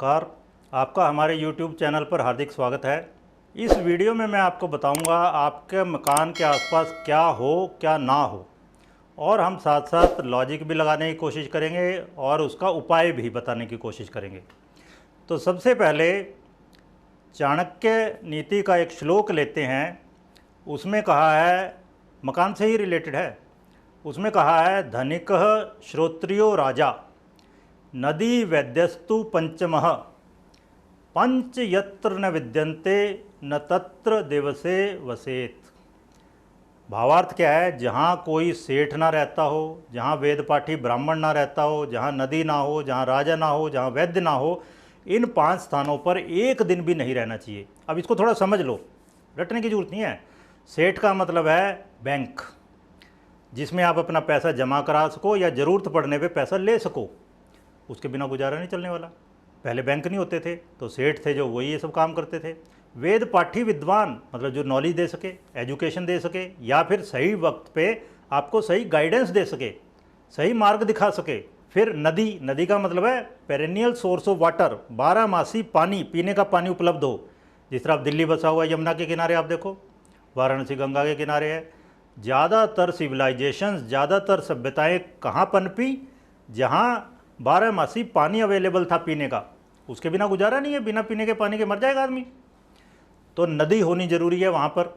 नमस्कार। आपका हमारे YouTube चैनल पर हार्दिक स्वागत है। इस वीडियो में मैं आपको बताऊंगा आपके मकान के आसपास क्या हो क्या ना हो, और हम साथ साथ लॉजिक भी लगाने की कोशिश करेंगे और उसका उपाय भी बताने की कोशिश करेंगे। तो सबसे पहले चाणक्य नीति का एक श्लोक लेते हैं। उसमें कहा है, मकान से ही रिलेटेड है, उसमें कहा है धनिकः श्रोत्रियो राजा नदी वैद्यस्तु पंचमः पंच यत्र न विद्यन्ते न तत्र दिवसे वसेत। भावार्थ क्या है, जहाँ कोई सेठ ना रहता हो, जहाँ वेद पाठी ब्राह्मण ना रहता हो, जहाँ नदी ना हो, जहाँ राजा ना हो, जहाँ वैद्य ना हो, इन 5 स्थानों पर एक दिन भी नहीं रहना चाहिए। अब इसको थोड़ा समझ लो, रटने की जरूरत नहीं है। सेठ का मतलब है बैंक, जिसमें आप अपना पैसा जमा करा सको या ज़रूरत पड़ने पे पैसा ले सको। उसके बिना गुजारा नहीं चलने वाला। पहले बैंक नहीं होते थे तो सेठ थे जो वही ये सब काम करते थे। वेद पाठी विद्वान मतलब जो नॉलेज दे सके, एजुकेशन दे सके, या फिर सही वक्त पे आपको सही गाइडेंस दे सके, सही मार्ग दिखा सके। फिर नदी, नदी का मतलब है पेरेनियल सोर्स ऑफ वाटर, 12 मासी पानी, पीने का पानी उपलब्ध हो। जिस तरह दिल्ली बसा हुआ है यमुना के किनारे, आप देखो वाराणसी गंगा के किनारे है। ज़्यादातर सिविलाइजेशंस, ज़्यादातर सभ्यताएँ कहाँ पनपी? जहाँ 12 मासी पानी अवेलेबल था पीने का। उसके बिना गुजारा नहीं है, बिना पीने के पानी के मर जाएगा आदमी। तो नदी होनी ज़रूरी है वहाँ पर,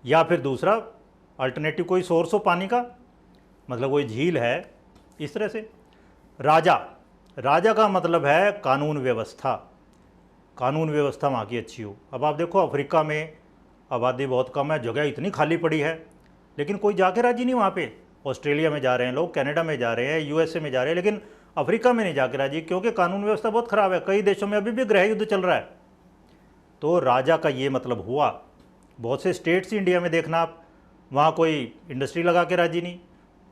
या फिर दूसरा अल्टरनेटिव कोई सोर्स हो पानी का, मतलब कोई झील है। इस तरह से राजा, राजा का मतलब है कानून व्यवस्था, कानून व्यवस्था वहाँ की अच्छी हो। अब आप देखो अफ्रीका में आबादी बहुत कम है, जगह इतनी खाली पड़ी है, लेकिन कोई जाके राजी नहीं वहाँ पे। ऑस्ट्रेलिया में जा रहे हैं लोग, कनाडा में जा रहे हैं, यूएसए में जा रहे हैं, लेकिन अफ्रीका में नहीं जाके राजी, क्योंकि कानून व्यवस्था बहुत ख़राब है। कई देशों में अभी भी गृह युद्ध चल रहा है। तो राजा का ये मतलब हुआ। बहुत से स्टेट्स इंडिया में देखना आप, वहाँ कोई इंडस्ट्री लगा के राजी नहीं,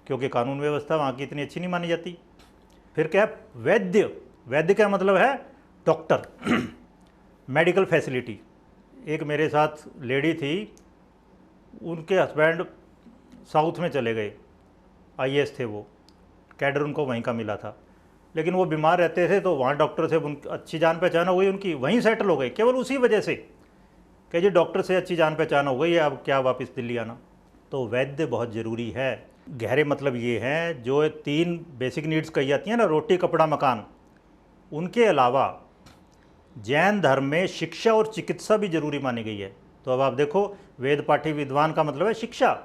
क्योंकि कानून व्यवस्था वहाँ की इतनी अच्छी नहीं मानी जाती। फिर क्या है, वैद्य, वैद्य का मतलब है डॉक्टर, मेडिकल फैसिलिटी। एक मेरे साथ लेडी थी, उनके हस्बैंड साउथ में चले गए, आईएएस थे वो, कैडर उनको वहीं का मिला था, लेकिन वो बीमार रहते थे तो वहाँ डॉक्टर से उनकी अच्छी जान पहचान हो गई, उनकी वहीं सेटल हो गई, केवल उसी वजह से कि जी डॉक्टर से अच्छी जान पहचान हो गई है, अब क्या वापस दिल्ली आना। तो वैद्य बहुत ज़रूरी है। गहरे मतलब ये हैं, जो 3 बेसिक नीड्स कही जाती हैं ना, रोटी कपड़ा मकान, उनके अलावा जैन धर्म में शिक्षा और चिकित्सा भी जरूरी मानी गई है। तो अब आप देखो, वेद पाठी विद्वान का मतलब है शिक्षा,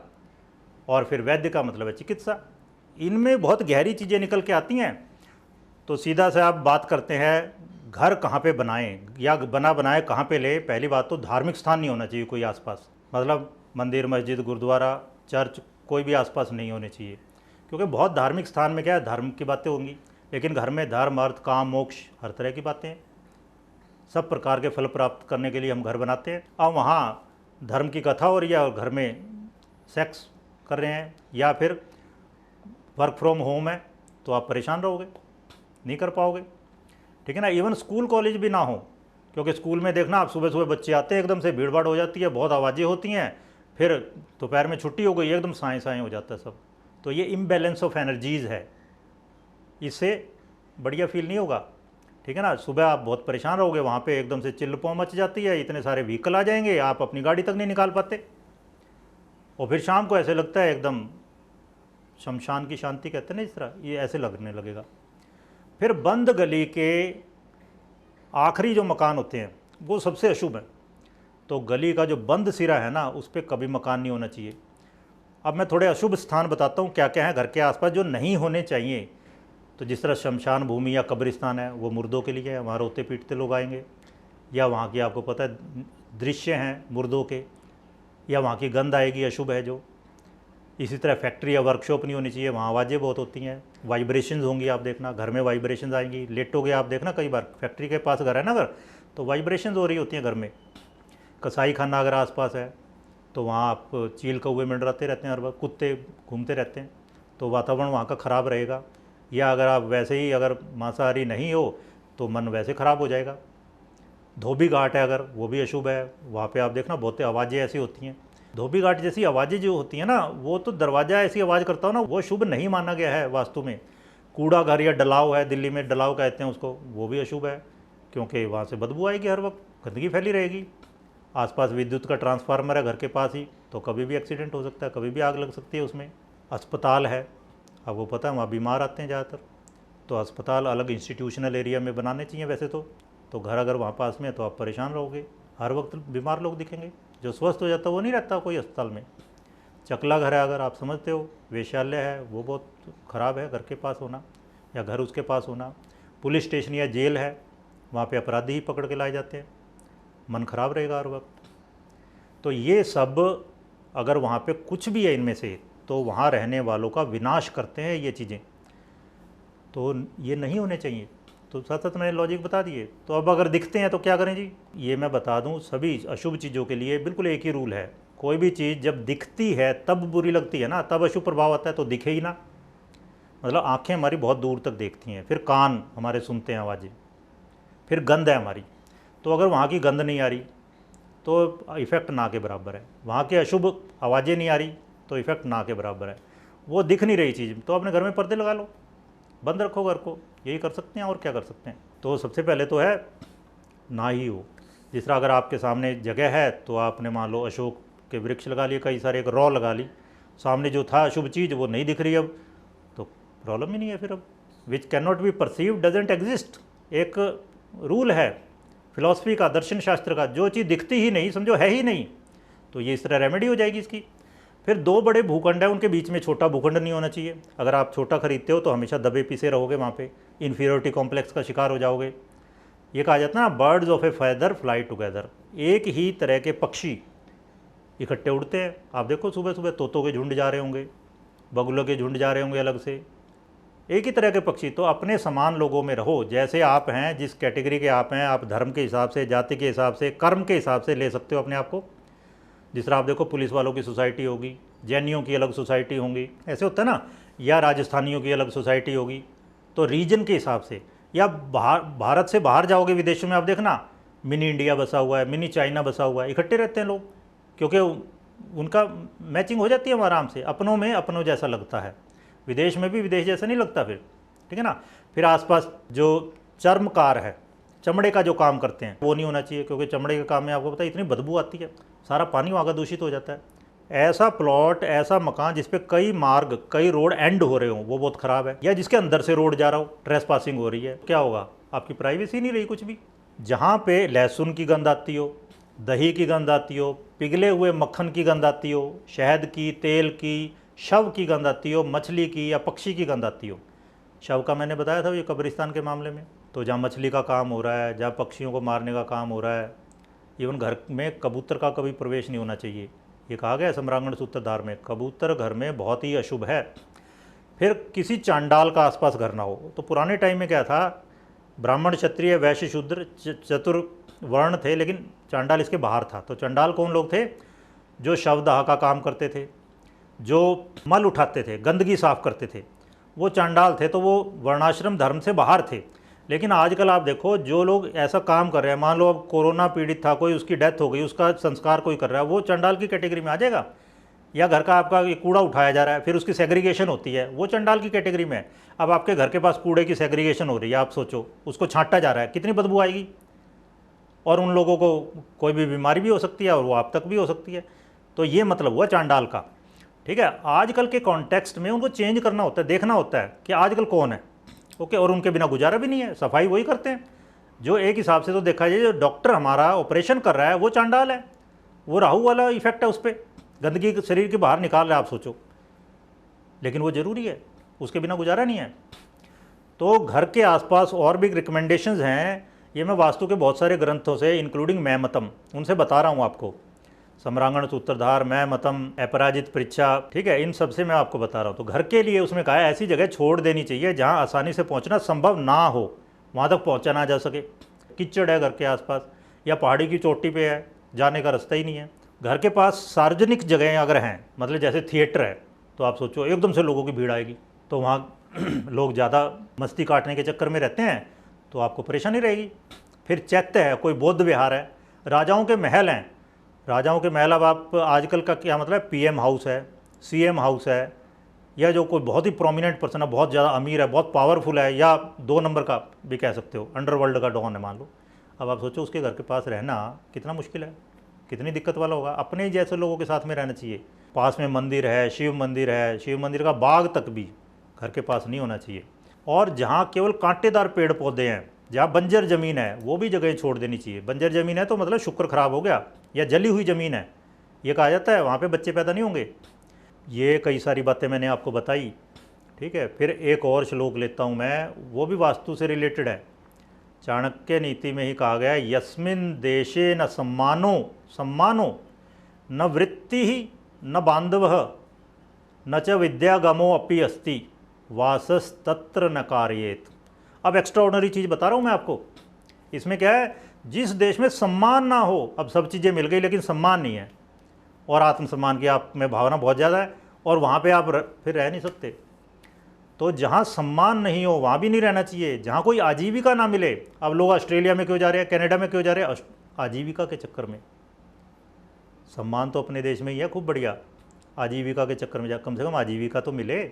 और फिर वैद्य का मतलब है चिकित्सा। इनमें बहुत गहरी चीज़ें निकल के आती हैं। तो सीधा से आप बात करते हैं घर कहाँ पे बनाएं, या बना बनाए कहाँ पे ले। पहली बात तो धार्मिक स्थान नहीं होना चाहिए कोई आसपास, मतलब मंदिर, मस्जिद, गुरुद्वारा, चर्च कोई भी आसपास नहीं होने चाहिए, क्योंकि बहुत धार्मिक स्थान में क्या है, धर्म की बातें होंगी, लेकिन घर में धर्म, अर्थ, काम, मोक्ष, हर तरह की बातें हैं। सब प्रकार के फल प्राप्त करने के लिए हम घर बनाते हैं। अब वहाँ धर्म की कथा हो रही है और घर में सेक्स कर रहे हैं, या फिर वर्क फ्रॉम होम है, तो आप परेशान रहोगे, नहीं कर पाओगे, ठीक है ना। इवन स्कूल कॉलेज भी ना हो, क्योंकि स्कूल में देखना आप सुबह सुबह बच्चे आते हैं, एकदम से भीड़ भाड़ हो जाती है, बहुत आवाज़ें होती हैं, फिर दोपहर में छुट्टी हो गई, एकदम साएँ साएँ हो जाता है सब। तो ये इम्बैलेंस ऑफ एनर्जीज़ है, इससे बढ़िया फील नहीं होगा, ठीक है ना। सुबह आप बहुत परेशान रहोगे, वहाँ पे एकदम से चिल्ल पौ मच जाती है, इतने सारे व्हीकल आ जाएंगे, आप अपनी गाड़ी तक नहीं निकाल पाते, और फिर शाम को ऐसे लगता है एकदम शमशान की शांति कहते हैं ना, इस तरह ये ऐसे लगने लगेगा। फिर बंद गली के आखिरी जो मकान होते हैं वो सबसे अशुभ है। तो गली का जो बंद सिरा है ना, उस पर कभी मकान नहीं होना चाहिए। अब मैं थोड़े अशुभ स्थान बताता हूँ क्या क्या है घर के आसपास जो नहीं होने चाहिए। तो जिस तरह शमशान भूमि या कब्रिस्तान है, वो मुर्दों के लिए है, वहाँ रोते पीटते लोग आएंगे, या वहाँ की आपको पता है दृश्य हैं मुर्दों के, या वहाँ की गंध आएगी, अशुभ है जो। इसी तरह फैक्ट्री या वर्कशॉप नहीं होनी चाहिए, वहाँ आवाज़ें बहुत होती हैं, वाइब्रेशंस होंगी, आप देखना घर में वाइब्रेशंस आएंगी। लेटोगे आप देखना, कई बार फैक्ट्री के पास घर है ना अगर, तो वाइब्रेशंस हो रही होती हैं घर में। कसाई खाना अगर आसपास है तो वहाँ आप चील कौवे मंडराते रहते हैं, हर वक्त कुत्ते घूमते रहते हैं, तो वातावरण वहाँ का ख़राब रहेगा। या अगर आप वैसे ही अगर मांसाहारी नहीं हो तो मन वैसे ख़राब हो जाएगा। धोबी घाट है अगर, वो भी अशुभ है, वहाँ पे आप देखना बहुत आवाज़ें ऐसी होती हैं। धोबी घाट जैसी आवाज़ें जो होती हैं ना, वो तो दरवाज़ा ऐसी आवाज़ करता हो ना, वो शुभ नहीं माना गया है वास्तु में। कूड़ा घर या डलाव है, दिल्ली में डलाव कहते हैं उसको, वो भी अशुभ है। क्योंकि वहाँ से बदबू आएगी, हर वक्त गंदगी फैली रहेगी। आसपास विद्युत का ट्रांसफार्मर है घर के पास ही, तो कभी भी एक्सीडेंट हो सकता है, कभी भी आग लग सकती है उसमें। अस्पताल है, अब वो पता है वहाँ बीमार आते हैं ज़्यादातर, तो अस्पताल अलग इंस्टीट्यूशनल एरिया में बनाने चाहिए वैसे तो घर अगर वहाँ पास में है तो आप परेशान रहोगे, हर वक्त बीमार लोग दिखेंगे। जो स्वस्थ हो जाता है वो नहीं रहता कोई अस्पताल में। चकला घर है, अगर आप समझते हो, वेश्यालय है, वो बहुत ख़राब है घर के पास होना या घर उसके पास होना। पुलिस स्टेशन या जेल है, वहाँ पे अपराधी ही पकड़ के लाए जाते हैं, मन खराब रहेगा हर वक्त। तो ये सब अगर वहाँ पे कुछ भी है इनमें से, तो वहाँ रहने वालों का विनाश करते हैं ये चीज़ें, तो ये नहीं होने चाहिए। तो साथ साथ मैंने लॉजिक बता दिए। तो अब अगर दिखते हैं तो क्या करें जी? ये मैं बता दूं, सभी अशुभ चीज़ों के लिए बिल्कुल एक ही रूल है। कोई भी चीज़ जब दिखती है तब बुरी लगती है ना, तब अशुभ प्रभाव आता है, तो दिखे ही ना। मतलब आँखें हमारी बहुत दूर तक देखती हैं, फिर कान हमारे सुनते हैं आवाज़ें, फिर गंध है हमारी। तो अगर वहाँ की गंध नहीं आ रही तो इफ़ेक्ट ना के बराबर है, वहाँ के अशुभ आवाज़ें नहीं आ रही तो इफ़ेक्ट ना के बराबर है। वो दिख नहीं रही चीज़, तो अपने घर में पर्दे लगा लो, बंद रखो घर को, यही कर सकते हैं और क्या कर सकते हैं। तो सबसे पहले तो है ना ही हो। जिस तरह अगर आपके सामने जगह है तो आपने मान लो अशोक के वृक्ष लगा लिए कई सारे, एक रॉ लगा ली, सामने जो था अशुभ चीज़ वो नहीं दिख रही अब, तो प्रॉब्लम ही नहीं है फिर। अब which can not be perceive doesn't exist, एक रूल है फिलॉसफी का, दर्शन शास्त्र का, जो चीज़ दिखती ही नहीं समझो है ही नहीं, तो ये इस तरह रेमेडी हो जाएगी इसकी। फिर दो बड़े भूखंड है, उनके बीच में छोटा भूखंड नहीं होना चाहिए। अगर आप छोटा खरीदते हो तो हमेशा दबे पीसे रहोगे, वहाँ पे इन्फीरियोरिटी कॉम्प्लेक्स का शिकार हो जाओगे। ये कहा जाता है ना, birds of A feather fly together, एक ही तरह के पक्षी इकट्ठे उड़ते हैं। आप देखो सुबह सुबह तोतों के झुंड जा रहे होंगे, बगुलों के झुंड जा रहे होंगे अलग से, एक ही तरह के पक्षी। तो अपने समान लोगों में रहो, जैसे आप हैं, जिस कैटेगरी के आप हैं, आप धर्म के हिसाब से, जाति के हिसाब से, कर्म के हिसाब से ले सकते हो अपने आप को। जिस तरह आप देखो पुलिस वालों की सोसाइटी होगी, जैनियों की अलग सोसाइटी होंगी, ऐसे होता है ना, या राजस्थानियों की अलग सोसाइटी होगी। तो रीजन के हिसाब से, या भारत से बाहर जाओगे विदेशों में, आप देखना मिनी इंडिया बसा हुआ है, मिनी चाइना बसा हुआ है, इकट्ठे रहते हैं लोग, क्योंकि उनका मैचिंग हो जाती है आराम से, अपनों में अपनों जैसा लगता है। विदेश में भी विदेश जैसा नहीं लगता फिर, ठीक है ना। फिर आसपास जो चर्मकार है, चमड़े का जो काम करते हैं, वो नहीं होना चाहिए, क्योंकि चमड़े के काम में आपको पता है इतनी बदबू आती है, सारा पानी वहाँ का दूषित हो जाता है। ऐसा प्लॉट, ऐसा मकान जिस पे कई मार्ग, कई रोड एंड हो रहे हो, वो बहुत ख़राब है। या जिसके अंदर से रोड जा रहा हो, ट्रेस पासिंग हो रही है, क्या होगा? आपकी प्राइवेसी नहीं रही कुछ भी। जहाँ पे लहसुन की गंध आती हो, दही की गंध आती हो, पिघले हुए मक्खन की गंध आती हो, शहद की, तेल की, शव की गंध आती हो, मछली की या पक्षी की गंध आती हो। शव का मैंने बताया था ये कब्रिस्तान के मामले में। तो जहाँ मछली का काम हो रहा है, जहाँ पक्षियों को मारने का काम हो रहा है, इवन घर में कबूतर का कभी प्रवेश नहीं होना चाहिए। ये कहा गया है सम्रांगण सूत्रधार में, कबूतर घर में बहुत ही अशुभ है। फिर किसी चांडाल का आसपास घर ना हो। तो पुराने टाइम में क्या था, ब्राह्मण, क्षत्रिय, वैश्य, शूद्र चतुर्वर्ण थे, लेकिन चांडाल इसके बाहर था। तो चांडाल कौन लोग थे? जो शवदाह का काम करते थे, जो मल उठाते थे, गंदगी साफ करते थे, वो चांडाल थे। तो वो वर्णाश्रम धर्म से बाहर थे। लेकिन आजकल आप देखो, जो लोग ऐसा काम कर रहे हैं, मान लो अब कोरोना पीड़ित था कोई, उसकी डेथ हो गई, उसका संस्कार कोई कर रहा है, वो चांडाल की कैटेगरी में आ जाएगा। या घर का आपका कूड़ा उठाया जा रहा है, फिर उसकी सेग्रीगेशन होती है, वो चांडाल की कैटेगरी में है। अब आपके घर के पास कूड़े की सेग्रीगेशन हो रही है, आप सोचो, उसको छांटा जा रहा है, कितनी बदबू आएगी। और उन लोगों को कोई भी बीमारी भी हो सकती है और वो आप तक भी हो सकती है। तो ये मतलब हुआ चांडाल का, ठीक है। आजकल के कॉन्टेक्स्ट में उनको चेंज करना होता है, देखना होता है कि आजकल कौन है, ओके। और उनके बिना गुजारा भी नहीं है, सफाई वही करते हैं जो एक हिसाब से तो देखा जाए, जो डॉक्टर हमारा ऑपरेशन कर रहा है वो चांडाल है, वो राहु वाला इफेक्ट है उस पर, गंदगी शरीर के बाहर निकाल रहा है, आप सोचो। लेकिन वो ज़रूरी है, उसके बिना गुजारा नहीं है। तो घर के आसपास और भी रिकमेंडेशंस हैं, ये मैं वास्तु के बहुत सारे ग्रंथों से, इंक्लूडिंग मैं मतम, उनसे बता रहा हूँ आपको। सम्रांगण सूत्रधार, मैं मतम, अपराजित परीक्षा, ठीक है, इन सब से मैं आपको बता रहा हूँ। तो घर के लिए उसमें कहा है ऐसी जगह छोड़ देनी चाहिए जहाँ आसानी से पहुँचना संभव ना हो, वहाँ तक पहुँचा ना जा सके। कीचड़ है घर के आसपास, या पहाड़ी की चोटी पे है, जाने का रास्ता ही नहीं है। घर के पास सार्वजनिक जगहें अगर हैं, मतलब जैसे थिएटर है, तो आप सोचो एकदम से लोगों की भीड़ आएगी, तो वहाँ लोग ज़्यादा मस्ती काटने के चक्कर में रहते हैं, तो आपको परेशानी रहेगी। फिर चैत्य है, कोई बौद्ध विहार है, राजाओं के महल हैं, राजाओं के महल। अब आप आजकल का क्या मतलब, पीएम हाउस है, सीएम हाउस है, या जो कोई बहुत ही प्रोमिनेंट पर्सन है, बहुत ज़्यादा अमीर है, बहुत पावरफुल है, या 2 नंबर का भी कह सकते हो, अंडरवर्ल्ड का डॉन है मान लो, अब आप सोचो उसके घर के पास रहना कितना मुश्किल है, कितनी दिक्कत वाला होगा। अपने ही जैसे लोगों के साथ में रहना चाहिए। पास में मंदिर है, शिव मंदिर का बाग तक भी घर के पास नहीं होना चाहिए। और जहाँ केवल कांटेदार पेड़ पौधे हैं, जहाँ बंजर ज़मीन है, वो भी जगह छोड़ देनी चाहिए। बंजर ज़मीन है तो मतलब शुक्र खराब हो गया, या जली हुई ज़मीन है ये कहा जाता है, वहाँ पे बच्चे पैदा नहीं होंगे। ये कई सारी बातें मैंने आपको बताई, ठीक है। फिर एक और श्लोक लेता हूँ मैं, वो भी वास्तु से रिलेटेड है। चाणक्य नीति में ही कहा गया है, यस्मिन देशे न सम्मानो न वृत्ति ही न बांधव न च विद्यागमो अपि अस्ति वासस्तत्र न कार्येत। अब एक्स्ट्रा ऑर्डिनरी चीज़ बता रहा हूँ मैं आपको। इसमें क्या है, जिस देश में सम्मान ना हो, अब सब चीज़ें मिल गई लेकिन सम्मान नहीं है, और आत्मसम्मान की आप में भावना बहुत ज़्यादा है, और वहाँ पे आप फिर रह नहीं सकते। तो जहाँ सम्मान नहीं हो वहाँ भी नहीं रहना चाहिए। जहाँ कोई आजीविका ना मिले, अब लोग ऑस्ट्रेलिया में क्यों जा रहे हैं, कनाडा में क्यों जा रहे हैं, आजीविका के चक्कर में। सम्मान तो अपने देश में ही है खूब बढ़िया, आजीविका के चक्कर में जा, कम से कम आजीविका तो मिले।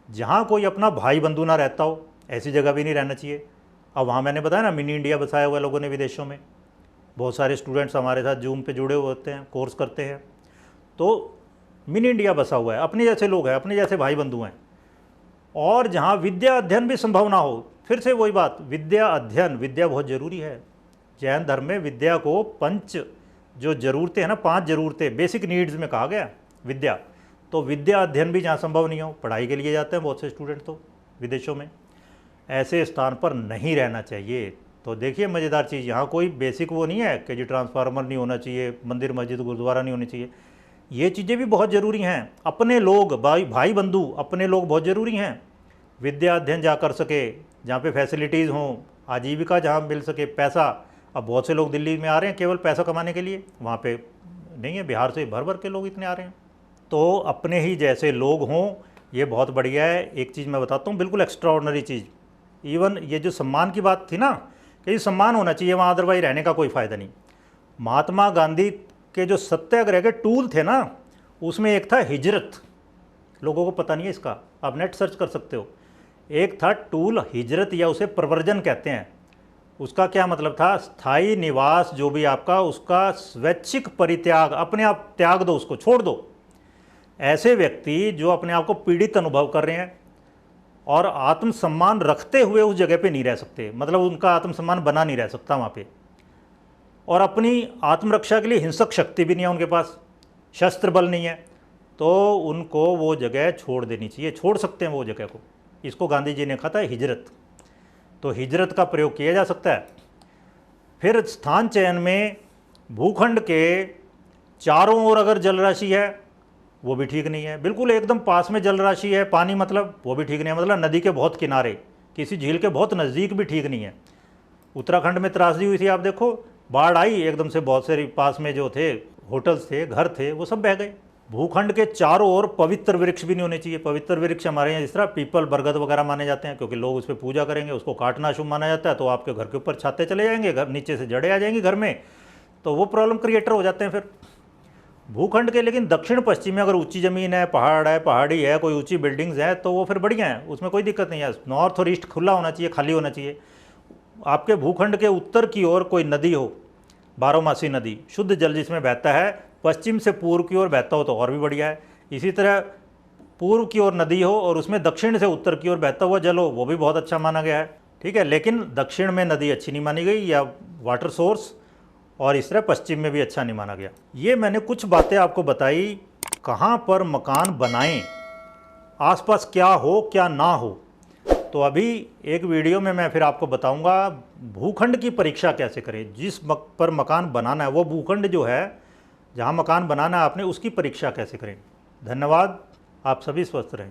जहाँ कोई अपना भाई बंधु ना रहता हो, ऐसी जगह भी नहीं रहना चाहिए। अब वहाँ मैंने बताया ना, मिनी इंडिया बसाया हुआ लोगों ने विदेशों में। बहुत सारे स्टूडेंट्स हमारे साथ जूम पे जुड़े हुए होते हैं, कोर्स करते हैं, तो मिनी इंडिया बसा हुआ है, अपने जैसे लोग हैं, अपने जैसे भाई बंधु हैं। और जहाँ विद्या अध्ययन भी संभव ना हो, फिर से वही बात, विद्या अध्ययन, विद्या बहुत ज़रूरी है। जैन धर्म में विद्या को पंच जो ज़रूरतें हैं ना, 5 ज़रूरतें, बेसिक नीड्स में कहा गया विद्या। तो विद्या अध्ययन भी जहाँ संभव नहीं हो, पढ़ाई के लिए जाते हैं बहुत से स्टूडेंट तो विदेशों में, ऐसे स्थान पर नहीं रहना चाहिए। तो देखिए मज़ेदार चीज़, यहाँ कोई बेसिक वो नहीं है कि जी ट्रांसफार्मर नहीं होना चाहिए, मंदिर मस्जिद गुरुद्वारा नहीं होनी चाहिए। ये चीज़ें भी बहुत ज़रूरी हैं। अपने लोग, भाई बंधु, अपने लोग बहुत ज़रूरी हैं। विद्या अध्ययन जा कर सके, जहाँ पे फैसिलिटीज़ हों, आजीविका जहाँ मिल सके, पैसा। अब बहुत से लोग दिल्ली में आ रहे हैं केवल पैसा कमाने के लिए, वहाँ पे नहीं है। बिहार से भर भर के लोग इतने आ रहे हैं। तो अपने ही जैसे लोग हों, ये बहुत बढ़िया है। एक चीज़ मैं बताता हूँ, बिल्कुल एक्स्ट्रा ऑर्डिनरी चीज़। इवन ये जो सम्मान की बात थी ना, कि ये सम्मान होना चाहिए वहाँ, अदरवाइज रहने का कोई फ़ायदा नहीं। महात्मा गांधी के जो सत्याग्रह के टूल थे ना, उसमें एक था हिजरत। लोगों को पता नहीं है इसका, आप नेट सर्च कर सकते हो। एक था टूल हिजरत, या उसे प्रव्रजन कहते हैं। उसका क्या मतलब था, स्थायी निवास जो भी आपका, उसका स्वैच्छिक परित्याग, अपने आप त्याग दो, उसको छोड़ दो। ऐसे व्यक्ति जो अपने आप को पीड़ित अनुभव कर रहे हैं और आत्मसम्मान रखते हुए उस जगह पे नहीं रह सकते, मतलब उनका आत्मसम्मान बना नहीं रह सकता वहाँ पे, और अपनी आत्मरक्षा के लिए हिंसक शक्ति भी नहीं है उनके पास, शस्त्र बल नहीं है, तो उनको वो जगह छोड़ देनी चाहिए। छोड़ सकते हैं वो जगह को। इसको गांधी जी ने कहा था हिजरत। तो हिजरत का प्रयोग किया जा सकता है। फिर स्थान चयन में भूखंड के चारों ओर अगर जल राशि है वो भी ठीक नहीं है। बिल्कुल एकदम पास में जल राशि है, पानी, मतलब वो भी ठीक नहीं है। मतलब नदी के बहुत किनारे, किसी झील के बहुत नज़दीक भी ठीक नहीं है। उत्तराखंड में त्रासदी हुई थी, आप देखो, बाढ़ आई एकदम से, बहुत सारे पास में जो थे होटल्स थे, घर थे, वो सब बह गए। भूखंड के चारों ओर पवित्र वृक्ष भी नहीं होने चाहिए। पवित्र वृक्ष हमारे यहाँ जिस तरह पीपल, बरगद वगैरह माने जाते हैं, क्योंकि लोग उस पर पूजा करेंगे, उसको काटना शुभ माना जाता है। तो आपके घर के ऊपर छाते चले जाएंगे, घर नीचे से जड़े आ जाएंगी घर में, तो वो प्रॉब्लम क्रिएटर हो जाते हैं फिर भूखंड के। लेकिन दक्षिण पश्चिम में अगर ऊंची ज़मीन है, पहाड़ है, पहाड़ी है, कोई ऊंची बिल्डिंग्स है, तो वो फिर बढ़िया है, उसमें कोई दिक्कत नहीं है। नॉर्थ और ईस्ट खुला होना चाहिए, खाली होना चाहिए। आपके भूखंड के उत्तर की ओर कोई नदी हो, बारहमासी नदी, शुद्ध जल जिसमें बहता है, पश्चिम से पूर्व की ओर बहता हो तो और भी बढ़िया है। इसी तरह पूर्व की ओर नदी हो और उसमें दक्षिण से उत्तर की ओर बहता हुआ जल हो, वो भी बहुत अच्छा माना गया है, ठीक है। लेकिन दक्षिण में नदी अच्छी नहीं मानी गई, या वाटर सोर्स, और इस तरह पश्चिम में भी अच्छा नहीं माना गया। ये मैंने कुछ बातें आपको बताई, कहाँ पर मकान बनाएं, आसपास क्या हो क्या ना हो। तो अभी एक वीडियो में मैं फिर आपको बताऊंगा भूखंड की परीक्षा कैसे करें। जिस पर मकान बनाना है, वो भूखंड जो है जहाँ मकान बनाना है आपने, उसकी परीक्षा कैसे करें। धन्यवाद, आप सभी स्वस्थ रहें।